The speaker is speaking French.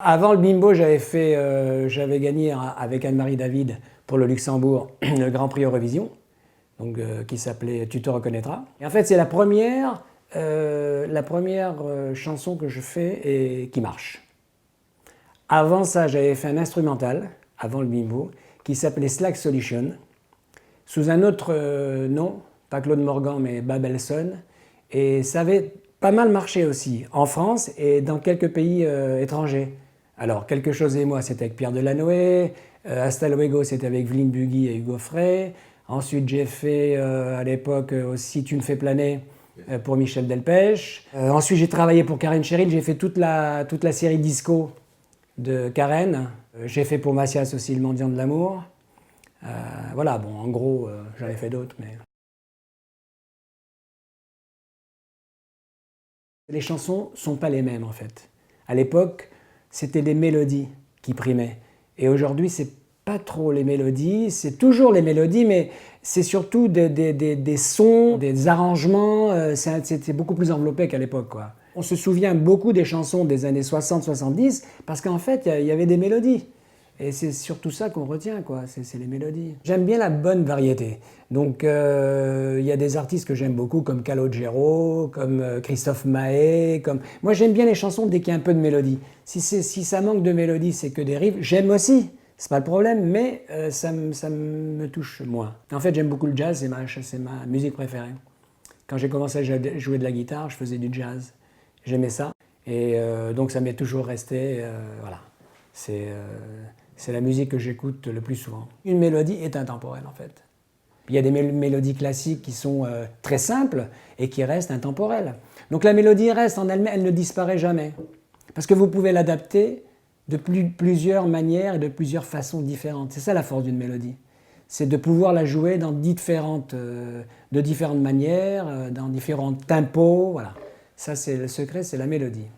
Avant le bimbo, j'avais gagné avec Anne-Marie David pour le Luxembourg le Grand Prix Eurovision, donc, qui s'appelait Tu te reconnaîtras. Et en fait, c'est la première chanson que je fais et qui marche. Avant ça, j'avais fait un instrumental, avant le bimbo, qui s'appelait Slack Solution, sous un autre nom, pas Claude Morgan, mais Babelson. Et ça avait pas mal marché aussi, en France et dans quelques pays étrangers. Alors, Quelque chose et moi, c'était avec Pierre Delanoë. Hasta Luego, c'était avec Vline Bugui et Hugo Frey. Ensuite, j'ai fait à l'époque aussi Tu me fais planer pour Michel Delpech. Ensuite, j'ai travaillé pour Karen Cheryl. J'ai fait toute la série disco de Karen. J'ai fait pour Massias aussi Le Mendiant de l'amour. Voilà, bon, en gros, j'en ai fait d'autres, mais... Les chansons sont pas les mêmes, en fait. À l'époque, c'était les mélodies qui primaient. Et aujourd'hui, c'est pas trop les mélodies, c'est toujours les mélodies, mais c'est surtout des sons, des arrangements, c'était beaucoup plus enveloppé qu'à l'époque, quoi. On se souvient beaucoup des chansons des années 60-70 parce qu'en fait, il y avait des mélodies. Et c'est surtout ça qu'on retient, quoi, c'est les mélodies. J'aime bien la bonne variété. Donc, y a des artistes que j'aime beaucoup, comme Calogero, comme Christophe Maé. Moi, j'aime bien les chansons dès qu'il y a un peu de mélodie. Si ça manque de mélodie, c'est que des riffs, j'aime aussi. C'est pas le problème, mais ça me touche moins. En fait, j'aime beaucoup le jazz, c'est ma musique préférée. Quand j'ai commencé à jouer de la guitare, je faisais du jazz. J'aimais ça. Et donc, ça m'est toujours resté, voilà. C'est la musique que j'écoute le plus souvent. Une mélodie est intemporelle, en fait. Il y a des mélodies classiques qui sont très simples et qui restent intemporelles. Donc la mélodie reste en elle-même, elle ne disparaît jamais. Parce que vous pouvez l'adapter de plusieurs manières et de plusieurs façons différentes. C'est ça la force d'une mélodie. C'est de pouvoir la jouer de différentes manières, dans différents tempos. Voilà. Ça, c'est le secret, c'est la mélodie.